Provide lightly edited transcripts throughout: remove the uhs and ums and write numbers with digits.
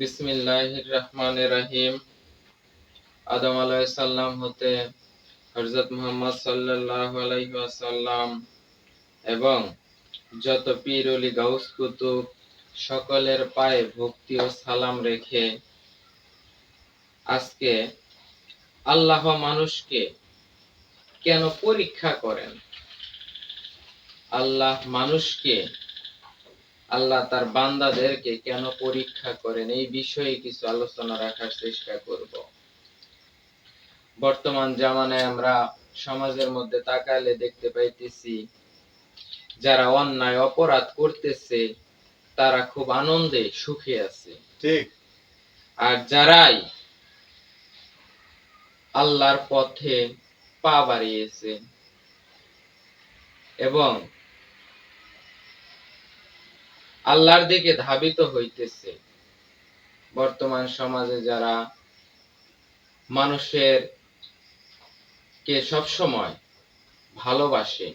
বিসমিল্লাহির রহমানির রহিম। আদম আলাইহিস সালাম হতে হযরত মুহাম্মদ সাল্লাল্লাহু আলাইহি ওয়াসাল্লাম এবং যত পীর ওলি গাউস কুতুব সকলের পায়ে ভক্তি ও সালাম রেখে আজকে আল্লাহ মানুষকে কেন পরীক্ষা করেন, আল্লাহ তার বান্দাদেরকে কেন পরীক্ষা করেন, এই বিষয়ে কিছু আলোচনা রাখার চেষ্টা করব। বর্তমান জামানায় আমরা সমাজের মধ্যে তাকালে দেখতে পাইতেছি যারা অন্যায় অপরাধ করতেছে তারা খুব আনন্দে সুখে আছে, ঠিক। আর যারাই আল্লাহর পথে পা বাড়িয়েছে এবং আল্লাহর দিকে ধাবিত হইতেছে, বর্তমান সমাজে যারা মানুষের কে সবসময় ভালোবাসে,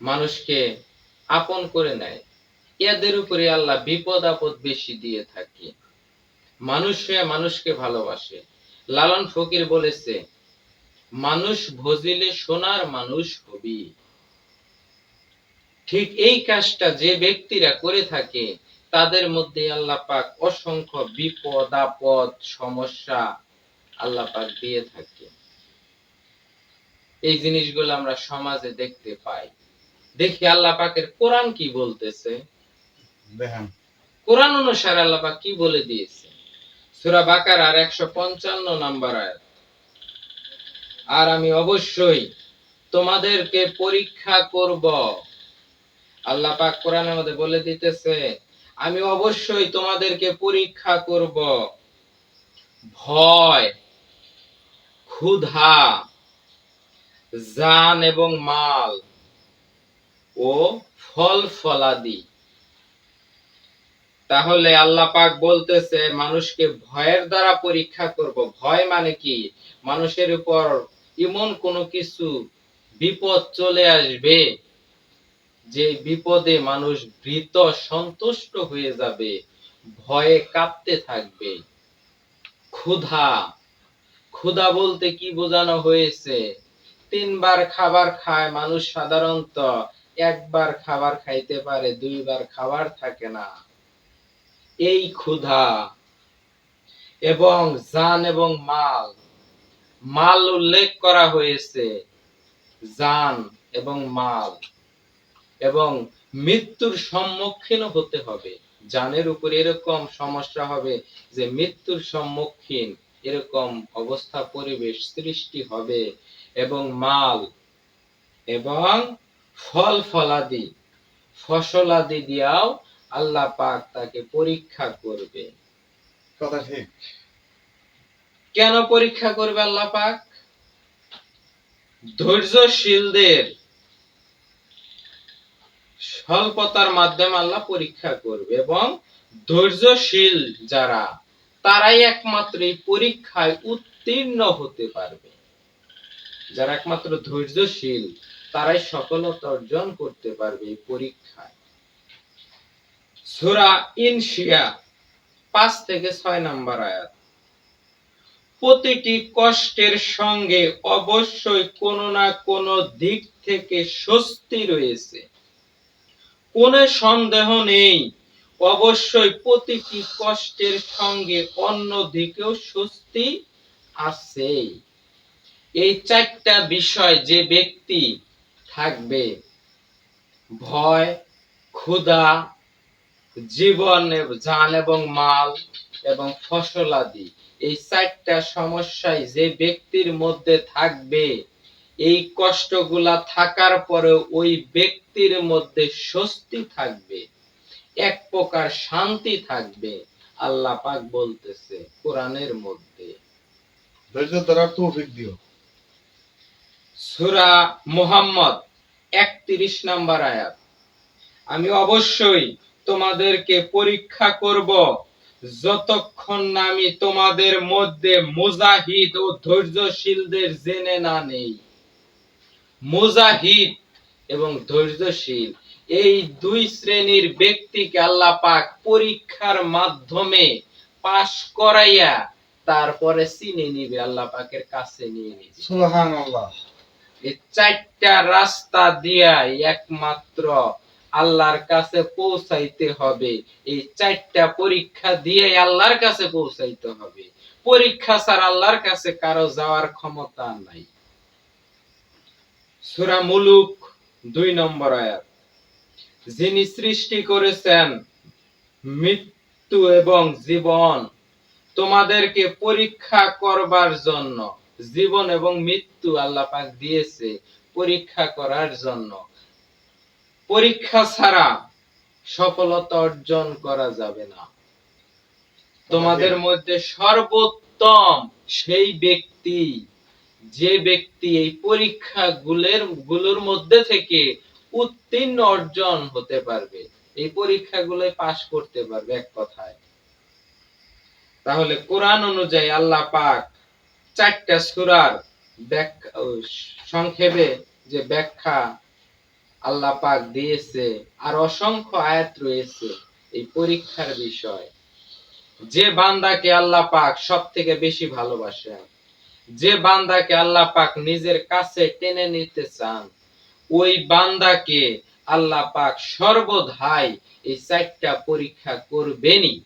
মানুষকে আপন করে নেয়, এদের উপরে আল্লাহ বিপদ আপদ বেশি দিয়ে থাকে। মানুষকে ভালোবাসে। লালন ফকির বলেছে, মানুষ ভজিলে সোনার মানুষ হবি। ঠিক এই কাজটা যে ব্যক্তিরা করে থাকে তাদের মধ্যে আল্লাহ পাক অসংখ্য বিপদ আপদ সমস্যা আল্লাহ পাক দিয়ে থাকে। এই জিনিসগুলো আমরা সমাজে দেখতে পাই। দেখি আল্লাহ পাকের কোরআন কি বলতেছে। দেখেন কোরআন অনুসারে আল্লাহ পাক কি বলে দিয়েছে। সূরা বাকারার 155 নম্বর আয়াত, আর আমি অবশ্যই তোমাদেরকে পরীক্ষা করব। আল্লাহ পাক কোরআনের মধ্যে বলে দিতেছে, আমি অবশ্যই তোমাদেরকে পরীক্ষা করব। ভয়, ক্ষুধা, জান এবং মাল ও ফল ফলাদি। তাহলে আল্লাহ পাক বলতেছে মানুষকে ভয়ের দ্বারা পরীক্ষা করব। ভয় মানে কি? মানুষের উপর এমন কোনো কিছু বিপদ চলে আসবে যে বিপদে মানুষ ভীত সন্তুষ্ট হয়ে যাবে, ভয়ে কাঁপতে থাকবে। ক্ষুধা বলতে কি বোঝানো হয়েছে? 3 বার খাবার খায় মানুষ সাধারণত, একবার খাবার খাইতে পারে, 2 বার খাবার থাকে না, এই ক্ষুধা। এবং জান এবং মাল উল্লেখ করা হয়েছে, জান এবং মাল, এবং মৃত্যুর সম্মুখীন হতে হবে। জানের উপর এরকম সমস্যা হবে যে মৃত্যুর সম্মুখীন এরকম অবস্থা পরিবেশ সৃষ্টি হবে, এবং মাল এবং ফল ফলাদি ফসলাদি দিয়াও আল্লাহ পাক তাকে পরীক্ষা করবে। কথা ঠিক। কেন পরীক্ষা করবে আল্লাহ পাক? ধৈর্যশীলদের স্বল্পতার মাধ্যমে আল্লাহ পরীক্ষা করবে, এবং ধৈর্যশীল যারা তারাই একমাত্র এই পরীক্ষায় উত্তীর্ণ হতে পারবে। যারা একমাত্র ধৈর্যশীল তারাই সফলতা অর্জন করতে পারবে এই পরীক্ষায়। সূরা ইনশিয়া 5 থেকে 6 নম্বর আয়াত, প্রতিটি কষ্টের সঙ্গে অবশ্যই কোনো না কোনো দিক থেকে স্বস্তি রয়েছে, কোনো সন্দেহ নেই। অবশ্যই প্রতিটি কষ্টের সঙ্গে অন্য দিকেও স্বস্তি আছে। এই 4টা বিষয় যে ব্যক্তি থাকবে, ভয়, ক্ষুধা, জীবন, জান এবং মাল এবং ফসলাদি, এই 4টা সমস্যায় যে ব্যক্তির মধ্যে থাকবে, এই কষ্টগুলা থাকার পরে ওই ব্যক্তির মধ্যে স্বস্তি থাকবে, এক প্রকার শান্তি থাকবে। আল্লাহ পাক বলতেছে কোরআনের মধ্যে। ধৈর্য ধরার তৌফিক দিও। সূরা মুহাম্মদ 31 নম্বর আয়াত, আমি অবশ্যই তোমাদেরকে পরীক্ষা করব যতক্ষণ না আমি তোমাদের মধ্যে মুজাহিদ ও ধৈর্যশীলদের জেনে না নেই। মুজাহিদ এবং ধৈর্যশীল এই দুই শ্রেণীর ব্যক্তিকে আল্লাহ পাক পরীক্ষার মাধ্যমে পাশ করাইয়া তারপরে চিনে নিবে, আল্লাহ পাকের কাছে নিয়ে নিবে। সুবহানাল্লাহ। এই চারটা রাস্তা দিয়া একমাত্র আল্লাহর কাছে পৌঁছাইতে হবে। এই চারটা পরীক্ষা দিয়ে আল্লাহর কাছে পৌঁছাইতে হবে। পরীক্ষা ছাড়া আল্লাহর কাছে কারো যাওয়ার ক্ষমতা নাই। সূরা মুলুক 2 নম্বর আয়াত। যিনি সৃষ্টি করেছেন মৃত্যু এবং জীবন তোমাদেরকে পরীক্ষা করবার জন্য, জীবন এবং মৃত্যু আল্লাহ পাক দিয়েছে পরীক্ষা করার জন্য। পরীক্ষা ছাড়া সফলতা অর্জন করা যাবে না। তোমাদের মধ্যে সর্বোত্তম সেই ব্যক্তি যে ব্যক্তি এই পরীক্ষা গুলোর মধ্যে থেকে উত্তীর্ণ অর্জন হতে পারবে, এই পরীক্ষাগুলো পাশ করতে পারবে এক কথায়। তাহলে কোরআন অনুযায়ী আল্লাহ পাক চারটা সূরার সংক্ষেপে যে ব্যাখ্যা আল্লাহ পাক দিয়েছে, আর অসংখ্য আয়াত রয়েছে এই পরীক্ষার বিষয়। যে বান্দাকে আল্লাহ পাক সবথেকে বেশি ভালোবাসেন, যে বান্দাকে আল্লাহ পাক নিজের কাছে টেনে নিতে চান, ওই বান্দাকে আল্লাহ পাক সর্বদাই এই চারটা পরীক্ষা করবেনই।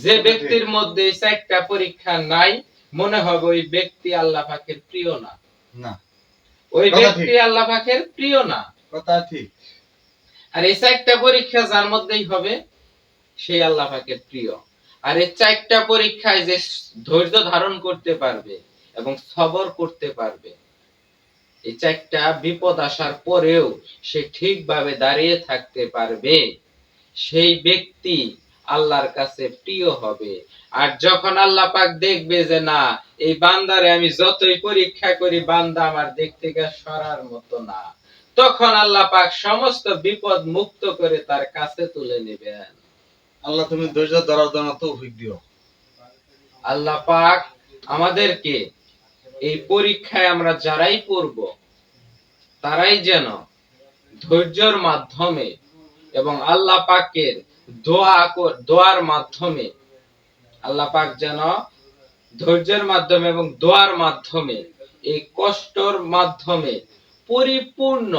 যে ব্যক্তির মধ্যে এই চারটা পরীক্ষা নাই, মনে হবে ওই ব্যক্তি আল্লাহ পাকের প্রিয় না। না, ওই ব্যক্তি আল্লাহ পাকের প্রিয় না। কথা ঠিক। আর এই চারটা পরীক্ষা যার মধ্যেই হবে সেই আল্লাহ পাকের প্রিয়। আর এই চারটা পরীক্ষায় যে ধৈর্য ধারণ করতে পারবে এবং সবর করতে পারবে, এই চারটা বিপদ আসার পরেও সে ঠিকভাবে দাঁড়িয়ে থাকতে পারবে, সেই ব্যক্তি আল্লাহর কাছে প্রিয় হবে। আর যখন আল্লাহ পাক দেখবে যে না, এই বান্দারে আমি যতই পরীক্ষা করি বান্দা আমার দিক থেকে সরার মতো না, তখন আল্লাহ পাক সমস্ত বিপদ মুক্ত করে তার কাছে তুলে নেবেন। আল্লাহ তুমি ধৈর্য ধরার জন্য তৌফিক দিও। আল্লাহ পাক আমাদেরকে এই পরীক্ষায় আমরা যারাই পড়ব তারাই যেন ধৈর্যের মাধ্যমে এবং আল্লাহ পাকের দোয়ার মাধ্যমে, আল্লাহ পাক যেন ধৈর্যের মাধ্যমে এবং দোয়ার মাধ্যমে, এই কষ্টর মাধ্যমে পরিপূর্ণ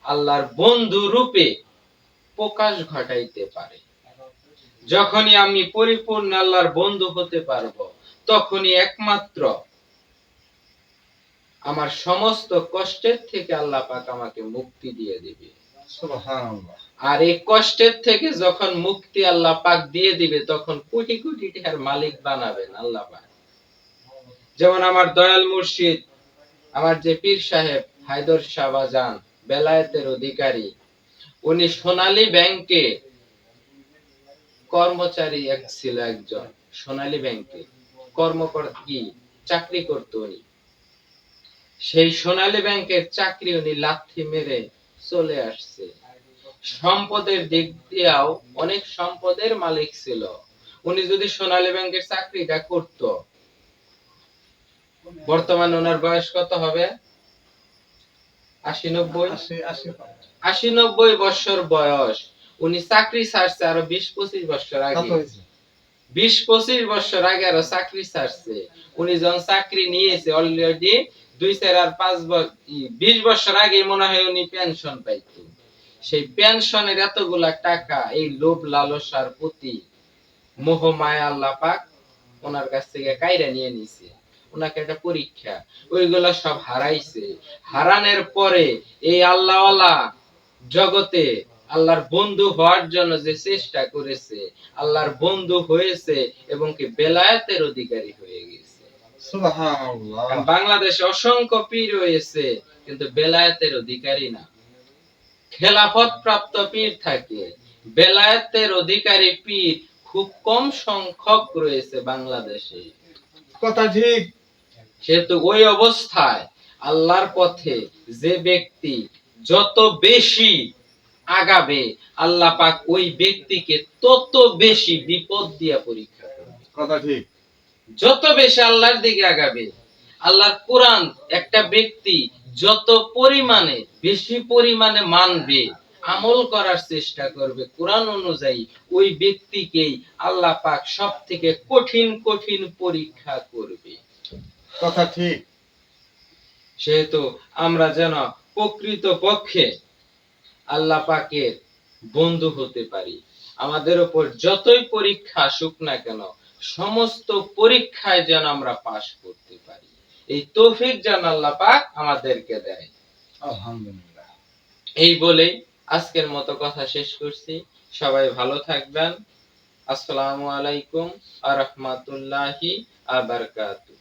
আল্লাহর বন্ধু রূপে প্রকাশ ঘটাইতে পারে। যখনই আমি পরিপূর্ণ আল্লাহর বন্ধু হতে পারবো, তখনই একমাত্র আমার সমস্ত কষ্টের থেকে আল্লাহ পাক আমাকে মুক্তি দিয়ে দিবে। সুবহানাল্লাহ। আর এই কষ্টের থেকে যখন মুক্তি আল্লাহ পাক দিয়ে দিবে, তখন কোটি কোটি টাকার মালিক বানাবেন আল্লাহ পাক। যেমন আমার দয়াল মুর্শিদ, আমার যে পীর সাহেব হায়দর শাহ বাজান বেলায়েতের অধিকারী, উনি সোনালী ব্যাংকে কর্মচারী ছিল, একজন সোনালী ব্যাংকে কর্মকর্তা কি চাকরি করত উনি। সেই সোনালী ব্যাংকের চাকরি উনি লাথি মেরে চলে আসছে। সম্পদের দিক দিয়েও অনেক সম্পদের মালিক ছিল। উনি যদি সোনালী ব্যাংকের চাকরিটা করত, বর্তমানে ওনার বয়স কত হবে? 80-90 বছর বয়স। উনি চাকরি ছাড়ছে আরো 20-25 বছর আগে। 20-25 বছর আগে আরো চাকরি ছাড়ছে। উনি যখন চাকরি নিয়েছে অলরেডি 20 বছর আগে মনে হয় উনি পেনশন পাইতো। সেই পেনশনের এতগুলা টাকা এই লোভ লালসার প্রতি মোহ মায়া আল্লাহ পাক ওনার কাছ থেকে কাইরা নিয়ে নিছে। ওনাকে একটা পরীক্ষা, ওইগুলা সব হারাইছে। হারানোর পরে এই আল্লাহওয়ালা জগতে আল্লাহর বন্ধু হওয়ার জন্য যে চেষ্টা করেছে, আল্লাহর বন্ধু হয়েছে এবং কি বেলায়েতের অধিকারী হয়ে গেছে। সুবহানাল্লাহ। বাংলাদেশে অসংখ্য পীর রয়েছে, কিন্তু বেলায়েতের অধিকারী না। খেলাফত প্রাপ্ত পীর থাকে, বেলায়েতের অধিকারী পীর খুব কম সংখ্যক রয়েছে বাংলাদেশে। কথা ঠিক। সেহেতু ওই অবস্থায় আল্লাহর পথে যে ব্যক্তি যত বেশি আগাবে, আল্লাহ পাক ওই ব্যক্তিকে তত বেশি বিপদ দিয়া পরীক্ষা করবে। কথা ঠিক। যত বেশি আল্লাহর দিকে আগাবে, আল্লাহর কোরআন একটা ব্যক্তি যত পরিমাণে বেশি পরিমাণে মানবে, আমল করার চেষ্টা করবে কোরআন অনুযায়ী, ওই ব্যক্তিকেই আল্লাহ পাক সব থেকে কঠিন কঠিন পরীক্ষা করবে। কথা ঠিক। সেহেতু আমরা যেন প্রকৃত পক্ষে আল্লাহ পাকের বন্ধু হতে পারি। আমাদের উপর যতই পরীক্ষা আসুক না কেন, সমস্ত পরীক্ষায় যেন আমরা পাশ করতে পারি, এই তৌফিক যেন আল্লাহ পাক আমাদেরকে দেয়। আলহামদুলিল্লাহ। এই বলে আজকের মতো কথা শেষ করছি। সবাই ভালো থাকবেন। আসসালামু আলাইকুম ওয়া রাহমাতুল্লাহি ওয়া বারাকাতুহু।